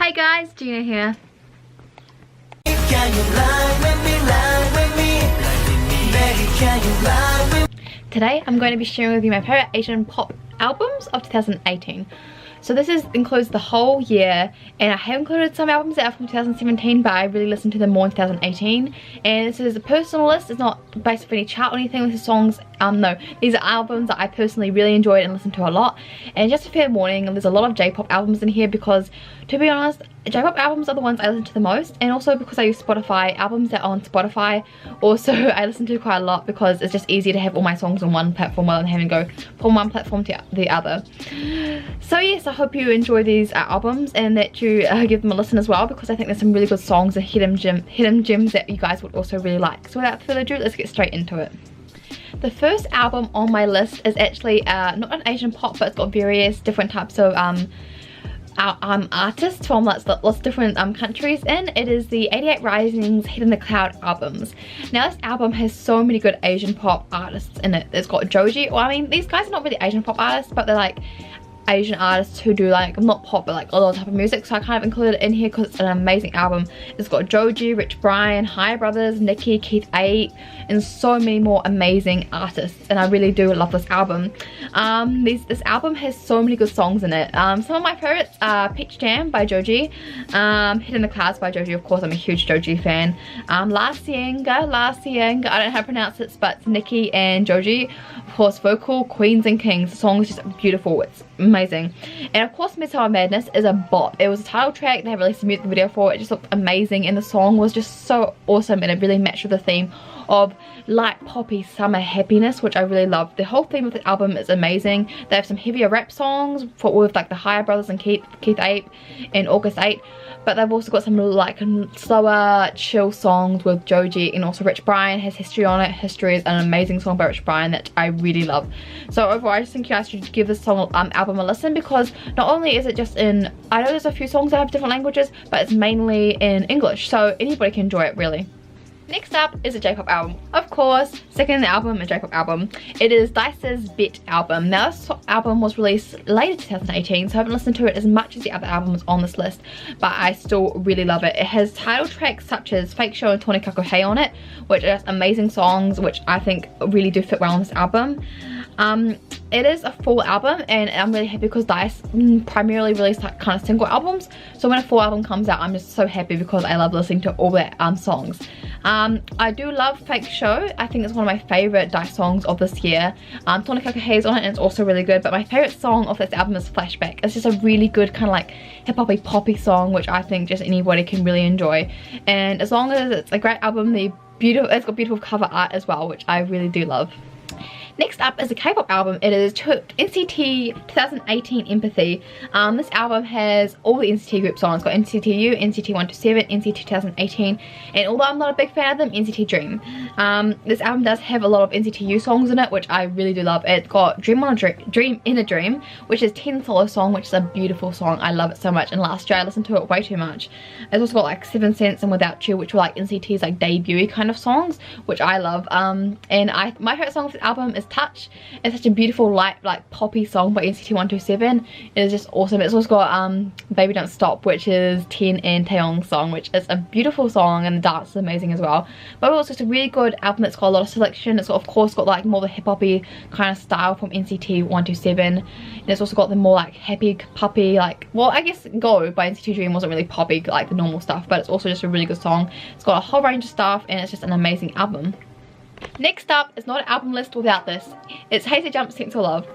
Hi guys, Gina here. Today I'm going to be sharing with you my favorite Asian pop albums of 2018. So this includes the whole year, and I have included some albums that are from 2017, but I really listened to them more in 2018. And this is a personal list. It's not based off any chart or anything. This is songs, no, these are albums that I personally really enjoyed and listened to a lot. And just a fair warning, there's a lot of J-pop albums in here because, to be honest, J-pop albums are the ones I listen to the most, and also because I use Spotify, albums that are on Spotify also I listen to quite a lot because it's just easier to have all my songs on one platform rather than having to go from one platform to the other. So yes, I hope you enjoy these albums and that you give them a listen as well, because I think there's some really good songs and hidden gems that you guys would also really like. So without further ado, let's get straight into it. The first album on my list is actually not an Asian pop, but it's got various different types of artists from lots of different countries in. It is the 88 Rising's Head in the Cloud albums. Now this album has so many good Asian pop artists in it. It's got Joji, well I mean these guys are not really Asian pop artists, but they're like Asian artists who do like, not pop, but like a lot of type of music, so I kind of included it in here because it's an amazing album. It's got Joji, Rich Brian, Hi Brothers, Nicki, Keith 8, and so many more amazing artists, and I really do love this album. This album has so many good songs in it. Some of my favorites are Peach Jam by Joji, Head in the Clouds by Joji, of course I'm a huge Joji fan, La Cienga, I don't know how to pronounce it, but it's Nicki and Joji, of course vocal, Queens and Kings. The song is just beautiful, it's amazing. And of course Midsummer Madness is a bop. It was a title track, they released a music video for it, it just looked amazing, and the song was just so awesome, and it really matched with the theme of light poppy summer happiness, which I really love. The whole theme of the album is amazing. They have some heavier rap songs with like the Hi Brothers and Keith 8 and August 8, but they've also got some like slower chill songs with Joji, and also Rich Brian has History on it. History is an amazing song by Rich Brian that I really love. So overall I just think you guys should give this song album a listen, because not only is it just in, I know there's a few songs that have different languages, but it's mainly in English, so anybody can enjoy it really. Next up is a J-pop album. Of course, second album, a J-pop album. It is Dice's Bet album. Now this album was released later 2018, so I haven't listened to it as much as the other albums on this list, but I still really love it. It has title tracks such as Fake Show and Tonikaku Hey on it, which are just amazing songs, which I think really do fit well on this album. It is a full album, and I'm really happy because Dice primarily release like kind of single albums, so when a full album comes out I'm just so happy because I love listening to all their songs. I do love Fake Show. I think it's one of my favorite Dice songs of this year. Tonikaku Hey is on it and it's also really good, but my favorite song of this album is Flashback. It's just a really good kind of like hip-hoppy poppy song, which I think just anybody can really enjoy, and as long as it's a great album, it's got beautiful cover art as well, which I really do love. Next up is a K-pop album. It is NCT 2018 Empathy. This album has all the NCT group songs. It's got NCT U, NCT 127, NCT 2018, and although I'm not a big fan of them, NCT Dream. This album does have a lot of NCT U songs in it, which I really do love. It's got Dream in a Dream, which is 10 solo song, which is a beautiful song. I love it so much, and last year I listened to it way too much. It's also got like 7 Cents and Without You, which were like NCT's like debut kind of songs, which I love. And my favorite song of this album is Touch. It's such a beautiful light like poppy song by NCT 127. It is just awesome. It's also got Baby Don't Stop, which is Ten and Taeyong's song, which is a beautiful song, and the dance is amazing as well. But it's just a really good album that's got a lot of selection. It's got, of course, got like more the hip hoppy kind of style from NCT 127, and it's also got the more like happy puppy, like, well I guess Go by NCT Dream wasn't really poppy like the normal stuff, but it's also just a really good song. It's got a whole range of stuff, and it's just an amazing album. Next up is not an album list without this. It's Hazy Jump's Sense of Love.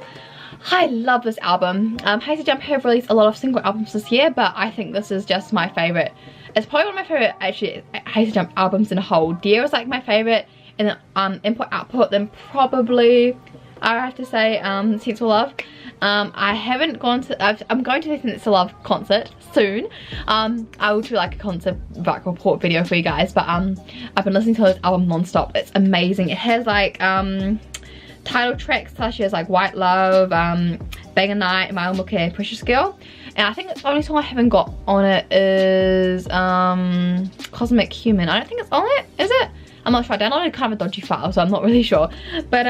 I love this album. Hazy Jump have released a lot of single albums this year, but I think this is just my favorite. It's probably one of my favorite actually Hazy Jump albums in a whole. Dear is like my favorite, and then Import Output, then probably I have to say Sense of Love. I haven't gone to, I'm going to the Sense of Love concert soon. I will do like a concert back report video for you guys, but I've been listening to this album non-stop. It's amazing. It has like title tracks such as like White Love, Bang a Night, My Own Look and Precious Girl. And I think the only song I haven't got on it is Cosmic Human. I don't think it's on it, is it? I'm not sure. I downloaded kind of a dodgy file, so I'm not really sure. But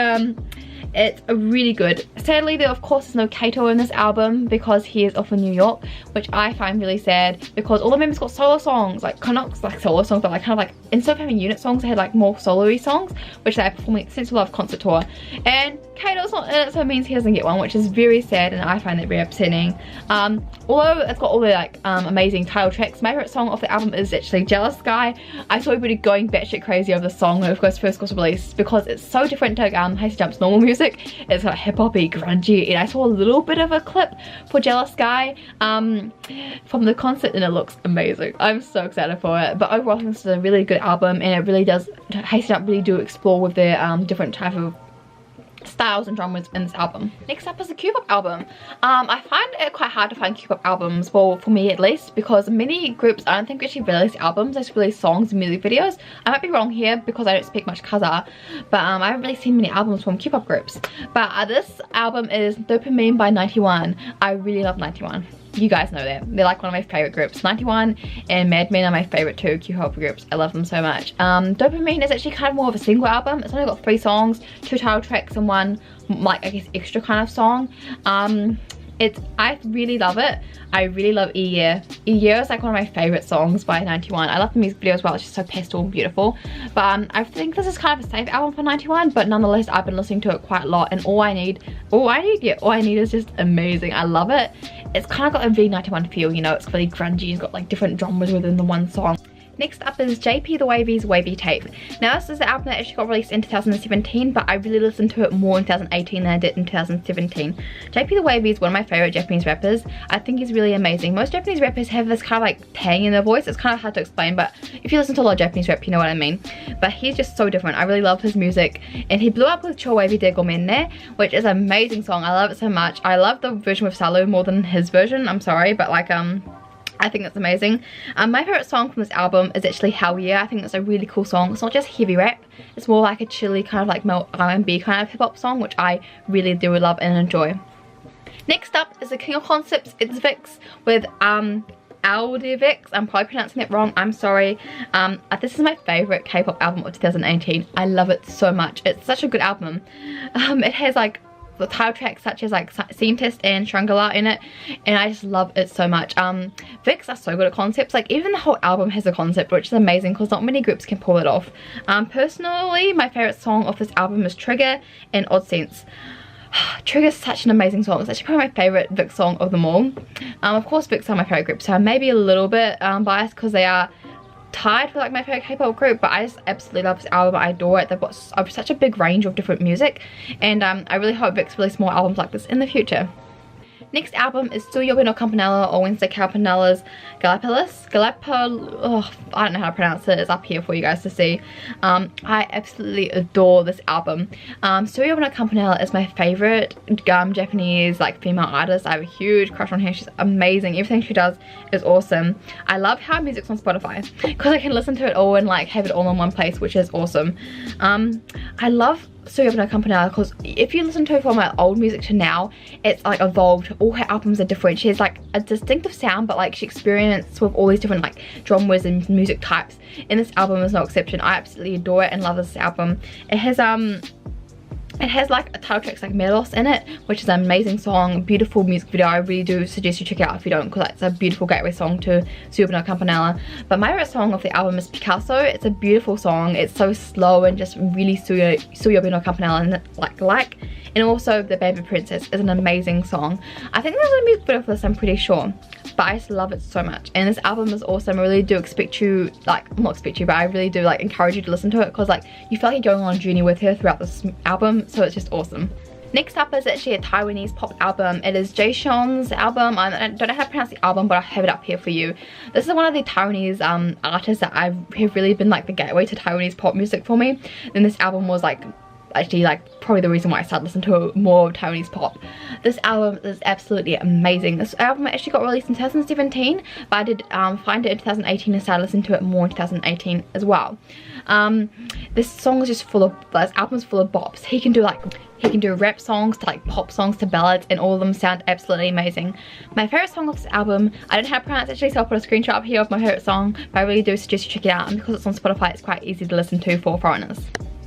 It's really good. Sadly, there of course is no Kato in this album because he is off in New York, which I find really sad because all the members got solo songs, like not like solo songs, but like kind of like instead of having unit songs, they had like more solo-y songs, which they're performing at Sense of Love concert tour. And Kato's not in it, so it means he doesn't get one, which is very sad, and I find it very upsetting. Although it's got all the like amazing title tracks, my favorite song off the album is actually Jealous Guy. I saw everybody going batshit crazy over the song when it first got released because it's so different to Hasty Jump's normal music. It's like hip-hoppy, grungy, and I saw a little bit of a clip for Jealous Guy from the concert, and it looks amazing. I'm so excited for it. But overall, I think this is a really good album, and it really does, Hasty Jump really do explore with their different type of styles and genres in this album. Next up is the Q-pop album. I find it quite hard to find Q-pop albums, well, for me at least, because many groups I don't think actually release albums, they just release songs and music videos. I might be wrong here because I don't speak much Kazakh, but I haven't really seen many albums from Q-pop groups. But this album is Dopamine by 91. I really love 91. You guys know that. They're like one of my favorite groups. 91 and Mad Men are my favorite two Q-pop groups. I love them so much. Dopamine is actually kind of more of a single album. It's only got 3 songs, 2 title tracks and 1 like I guess extra kind of song. I really love it. I really love E Year. E Year is like one of my favorite songs by 91. I love the music video as well. It's just so pastel and beautiful. But I think this is kind of a safe album for 91, but nonetheless I've been listening to it quite a lot, and all I need is just amazing. I love it. It's kind of got a V91 feel, you know, it's really grungy. It's got like different genres within the one song. Next up is JP the Wavy's Wavy Tape. Now this is the album that actually got released in 2017, but I really listened to it more in 2018 than I did in 2017. JP the Wavy is one of my favorite Japanese rappers. I think he's really amazing. Most Japanese rappers have this kind of like tang in their voice. It's kind of hard to explain, but if you listen to a lot of Japanese rap, you know what I mean. But he's just so different. I really love his music, and he blew up with Cho Wavy de Gomenne, which is an amazing song. I love it so much. I love the version with Salu more than his version. I'm sorry, but like I think it's amazing. My favorite song from this album is actually Hell Yeah. I think that's a really cool song. It's not just heavy rap, it's more like a chilly kind of like R&B kind of hip hop song, which I really do love and enjoy. Next up is the King of Concepts. It's Vixx with Vixx. I'm probably pronouncing it wrong, I'm sorry. This is my favorite K-pop album of 2018. I love it so much. It's such a good album. It has like the title tracks such as like Scene Test and Shangri-La in it, and I just love it so much. Vixx are so good at concepts. Like even the whole album has a concept, which is amazing because not many groups can pull it off. Personally, my favorite song off this album is Trigger and Odd Sense. Trigger's such an amazing song. It's actually probably my favorite Vixx song of them all. Of course Vixx are my favorite group, so I may be a little bit biased because they are tied for like my favorite K-pop group, but I just absolutely love this album. I adore it. They've got such a big range of different music, and I really hope Vixx release more albums like this in the future. Next album is Suyobi no Campanella, or Wednesday Campanella's Galapagos. Oh, I don't know how to pronounce it. It's up here for you guys to see. I absolutely adore this album. Suyobi no Campanella is my favorite Japanese like female artist. I have a huge crush on her. She's amazing. Everything she does is awesome. I love how music's on Spotify because I can listen to it all and like have it all in one place, which is awesome. I love Suyobi no Campanella because if you listen to her from her old music to now, it's like evolved. All her albums are different. She has like a distinctive sound, but like she experienced with all these different like genres and music types, and this album is no exception. I absolutely adore it and love this album. It has like a title tracks like Melos in it, which is an amazing song, beautiful music video. I really do suggest you check it out if you don't, because it's a beautiful gateway song to Suyobi no Campanella. But my favorite song of the album is Picasso. It's a beautiful song. It's so slow and just really Suyobi no Campanella and also The Baby Princess is an amazing song. I think there's a music video for this, I'm pretty sure, but I just love it so much. And this album is awesome. I really do expect you, like, not expect you, but I really do like encourage you to listen to it, because like you feel like you're going on a journey with her throughout this album, so it's just awesome. Next up is actually a Taiwanese pop album. It is Jaehyun's album. I don't know how to pronounce the album, but I have it up here for you. This is one of the Taiwanese artists that have really been like the gateway to Taiwanese pop music for me. And this album was like actually like probably the reason why I started listening to more Taiwanese pop. This album is absolutely amazing. This album actually got released in 2017, but I did find it in 2018 and started listening to it more in 2018 as well. This song is just full of, this album is full of bops. He can do rap songs to like pop songs to ballads, and all of them sound absolutely amazing. My favorite song of this album, I don't know how to pronounce it actually, so I'll put a screenshot up here of my favorite song, but I really do suggest you check it out, and because it's on Spotify it's quite easy to listen to for foreigners.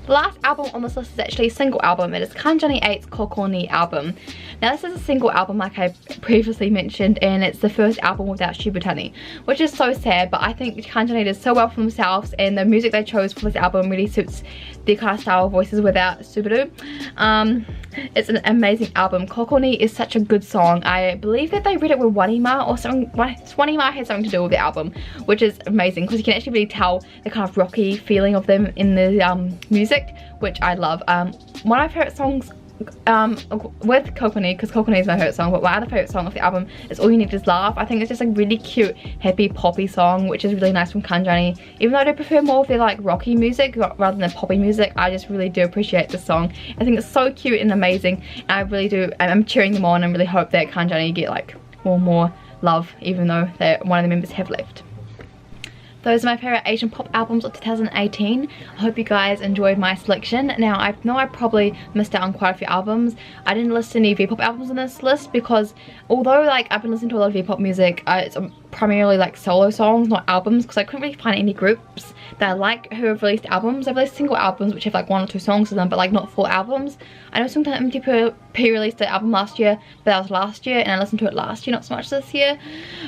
The last album on this list is actually a single album. It is Kanjani 8's Kokoni album. Now this is a single album like I previously mentioned, and it's the first album without Shibutani, which is so sad, but I think Kanjani did so well for themselves, and the music they chose for this album really suits their kind of style of voices without Subaru. It's an amazing album. Kokoni is such a good song. I believe that they read it with Wanima or something. Wanima had something to do with the album, which is amazing because you can actually really tell the kind of rocky feeling of them in the music, which I love. One of my favorite songs with Kokoni, because Kokoni is my favorite song, but my other favorite song of the album is All You Need Is Love. I think it's just a really cute, happy, poppy song, which is really nice from Kanjani. Even though I do prefer more of their like rocky music rather than poppy music, I just really do appreciate this song. I think it's so cute and amazing, and I really do, I'm cheering them on and really hope that Kanjani get like more love, even though one of the members have left. Those are my favourite Asian pop albums of 2018. I hope you guys enjoyed my selection. Now, I know I probably missed out on quite a few albums. I didn't listen to any V-pop albums on this list because although like I've been listening to a lot of V-pop music, it's primarily like solo songs, not albums, because I couldn't really find any groups that I like who have released albums. They've released single albums which have like 1 or 2 songs in them, but like not full albums. I know sometimes MTP released an album last year, but that was last year, and I listened to it last year, not so much this year.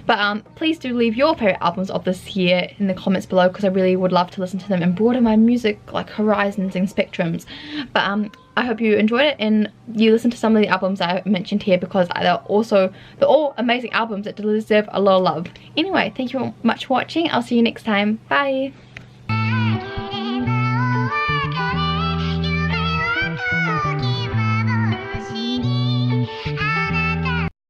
But please do leave your favourite albums of this year in the comments below, because I really would love to listen to them and broaden my music like horizons and spectrums. But I hope you enjoyed it and you listened to some of the albums I mentioned here, because they're all amazing albums that deserve a lot of love. Anyway, thank you much for watching. I'll see you next time. Bye.